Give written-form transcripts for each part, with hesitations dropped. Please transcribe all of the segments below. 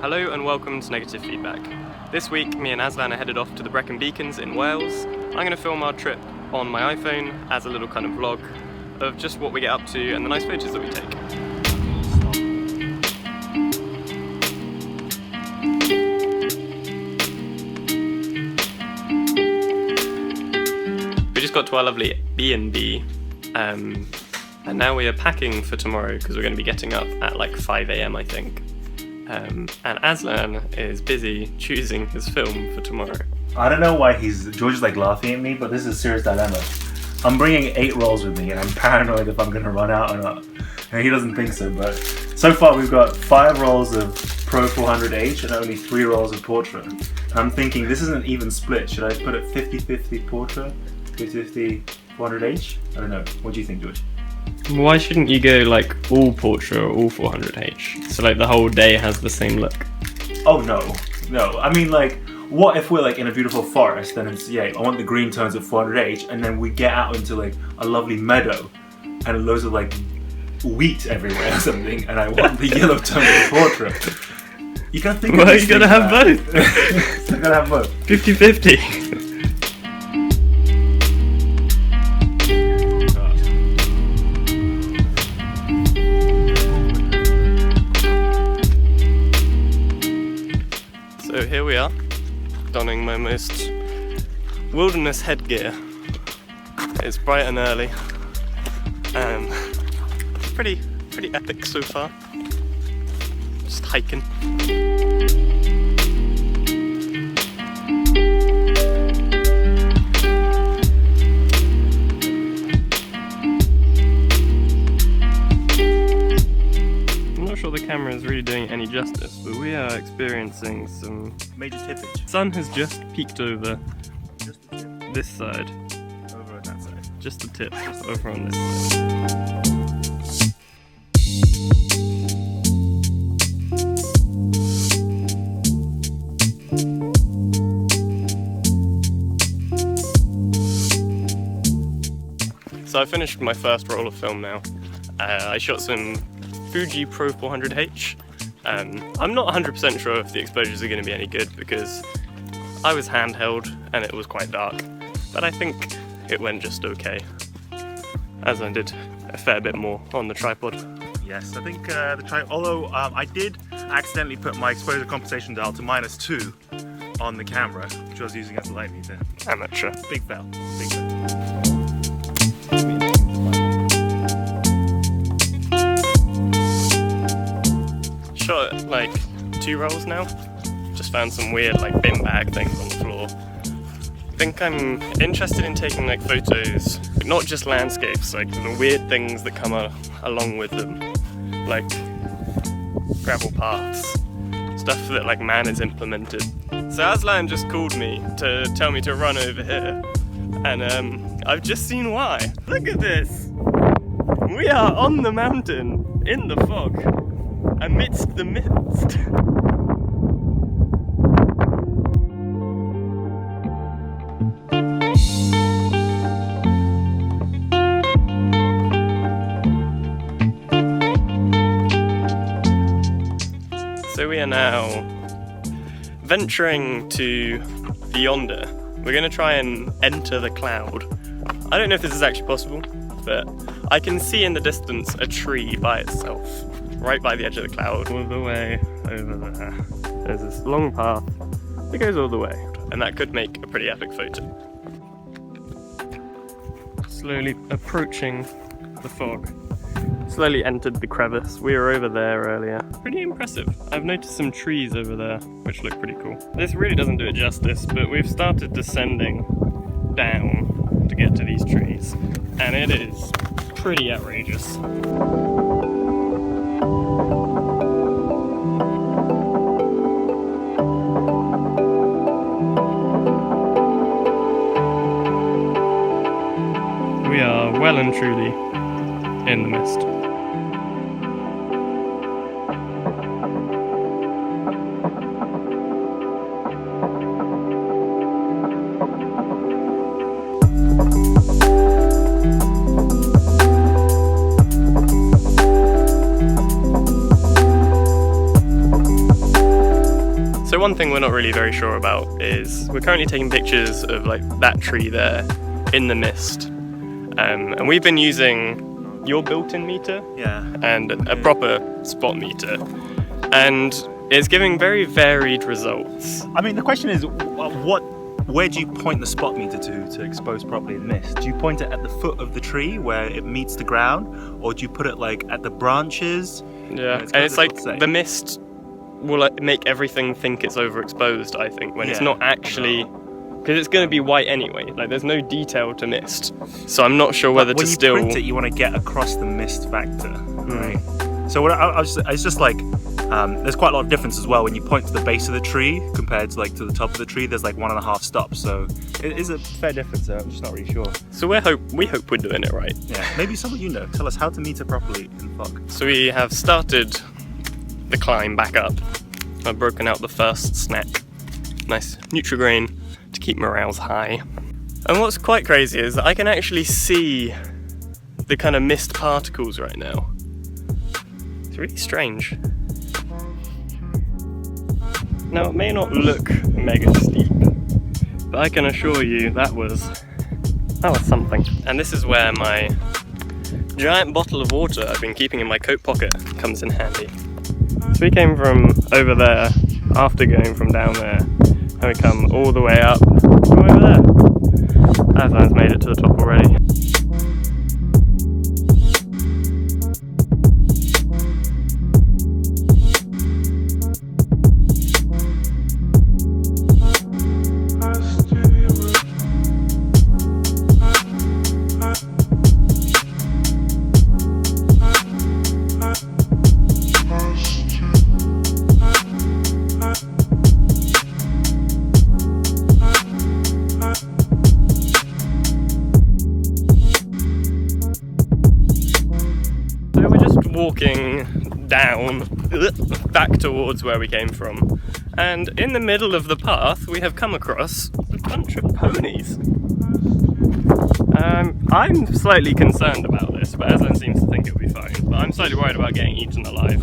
Hello and welcome to Negative Feedback. This week, me and Aslan are headed off to the Brecon Beacons in Wales. I'm going to film our trip on my iPhone as a little kind of vlog of just what we get up to and the nice photos that we take. We just got to our lovely B&B and now we are packing for tomorrow because we're going to be getting up at like 5 AM I think. And Aslan is busy choosing his film for tomorrow. I don't know why George is like laughing at me, but this is a serious dilemma. I'm bringing 8 rolls with me and I'm paranoid if I'm going to run out or not. And he doesn't think so, but so far we've got 5 rolls of Pro 400H and only 3 rolls of portra. And I'm thinking this isn't an even split. Should I put it 50-50 portra, 50-50 400H? I don't know. What do you think, George? Why shouldn't you go like all portra or all 400H? So like the whole day has the same look. Oh no. I mean like, what if we're like in a beautiful forest and it's, I want the green tones of 400H and then we get out into like a lovely meadow and loads of like wheat everywhere or something and I want the yellow tone of portra. You gotta think of you gotta have both. You gotta have both. 50-50. So here we are, donning my most wilderness headgear. It's bright and early. Pretty epic so far. Just hiking. I'm not sure the camera is really doing it any justice, but we are experiencing some Major tippage. sun has just peeked over Just the tip. this side. Over on that side. Just the tip, just over on this side. So I finished my first roll of film now. I shot some Fuji Pro 400H. I'm not 100% sure if the exposures are going to be any good because I was handheld and it was quite dark, but I think it went just okay. Aslan did a fair bit more on the tripod. Yes, I think although I did accidentally put my exposure compensation dial to -2 on the camera, which I was using as a light meter. Amateur. Big fail. Big fail. Shot like 2 rolls now. Just found some weird like bin bag things on the floor. I think I'm interested in taking like photos, not just landscapes, like the weird things that come along with them, like gravel paths, stuff that like man has implemented. So Aslan just called me to tell me to run over here, and I've just seen why. Look at this! We are on the mountain, in the fog, amidst the mist. So we are now venturing to the yonder. We're going to try and enter the cloud. I don't know if this is actually possible, but I can see in the distance a tree by itself, right by the edge of the cloud, all the way over there. There's this long path that goes all the way, and that could make a pretty epic photo. Slowly approaching the fog. Slowly entered the crevice. We were over there earlier. Pretty impressive. I've noticed some trees over there, which look pretty cool. This really doesn't do it justice, but we've started descending down to get to these trees, and it is pretty outrageous. We are well and truly in the mist. one thing we're not really very sure about is we're currently taking pictures of like that tree there in the mist. And we've been using your built-in meter and a proper spot meter. And it's giving very varied results. I mean, the question is, where do you point the spot meter to expose properly in mist? Do you point it at the foot of the tree where it meets the ground, or do you put it like at the branches? Yeah, and it's like the mist will like make everything think it's overexposed, I think, when it's not actually, because it's going to be white anyway. Like there's no detail to mist, so I'm not sure whether to still. When you print it, you want to get across the mist factor, right? So it's just like there's quite a lot of difference as well when you point to the base of the tree compared to like to the top of the tree. There's like 1.5 stops, so it is a fair difference. I'm just not really sure. So we hope we're doing it right. Yeah, maybe some of you know. Tell us how to meter properly in fog. So we have started the climb back up. I've broken out the first snack, nice Nutrigrain to keep morales high. And what's quite crazy is that I can actually see the kind of mist particles right now. It's really strange. Now it may not look mega steep, but I can assure you that was something. And this is where my giant bottle of water I've been keeping in my coat pocket comes in handy. So we came from over there after going from down there, and we come all the way up to over there. Aslan's made it to the top already. Walking down back towards where we came from, and in the middle of the path we have come across a bunch of ponies. I'm slightly concerned about this, but Aslan seems to think it'll be fine, but I'm slightly worried about getting eaten alive.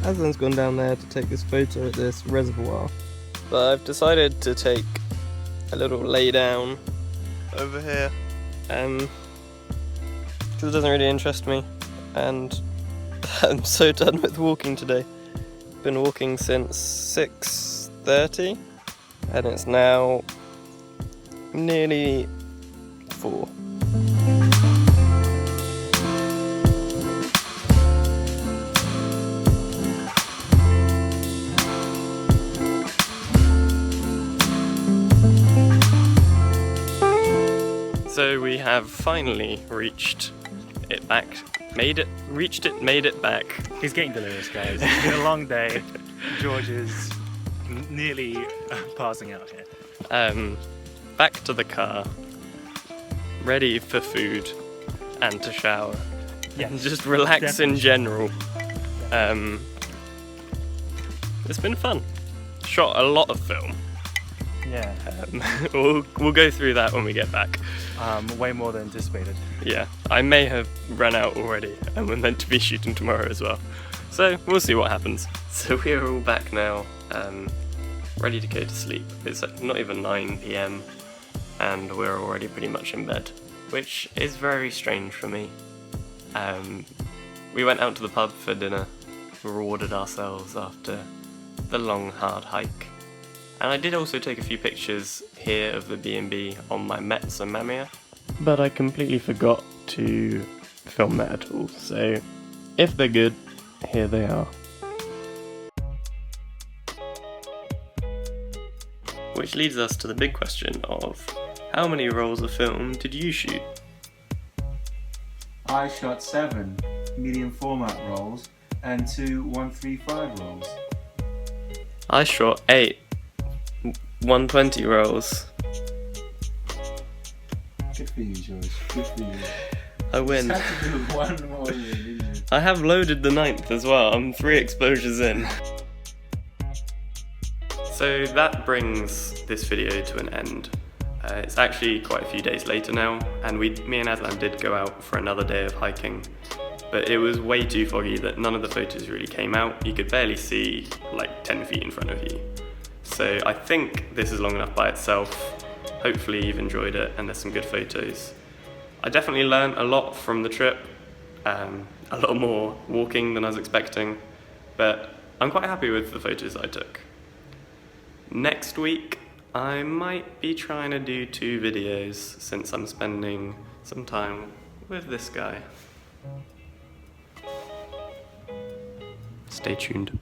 Aslan's gone down there to take this photo at this reservoir, but I've decided to take a little lay down over here, because it doesn't really interest me, and I'm so done with walking today. Been walking since 6:30, and it's now nearly 4. So we have finally reached it back. Made it back. He's getting delirious, guys. It's been a long day. George is nearly passing out here. Back to the car. Ready for food and to shower. Yeah. And just relax definitely. In general. It's been fun. Shot a lot of film. Yeah. We'll go through that when we get back. Way more than anticipated. Yeah, I may have run out already, and we're meant to be shooting tomorrow as well. So we'll see what happens. So we're all back now, ready to go to sleep. It's not even 9 PM, and we're already pretty much in bed, which is very strange for me. We went out to the pub for dinner, rewarded ourselves after the long, hard hike. And I did also take a few pictures here of the B&B on my Mets and Mamiya, but I completely forgot to film that at all, so if they're good, here they are. Which leads us to the big question of, how many rolls of film did you shoot? I shot 7 medium format rolls and 2 135 rolls. I shot 8 120 rolls. Good for you, George. Good for you. I win. Just have to do one more, didn't you? I have loaded the 9th as well. I'm 3 exposures in. So that brings this video to an end. It's actually quite a few days later now, and me and Aslan did go out for another day of hiking, but it was way too foggy that none of the photos really came out. You could barely see like 10 feet in front of you. So I think this is long enough by itself. Hopefully you've enjoyed it and there's some good photos. I definitely learned a lot from the trip, a lot more walking than I was expecting, but I'm quite happy with the photos I took. Next week, I might be trying to do 2 videos since I'm spending some time with this guy. Stay tuned.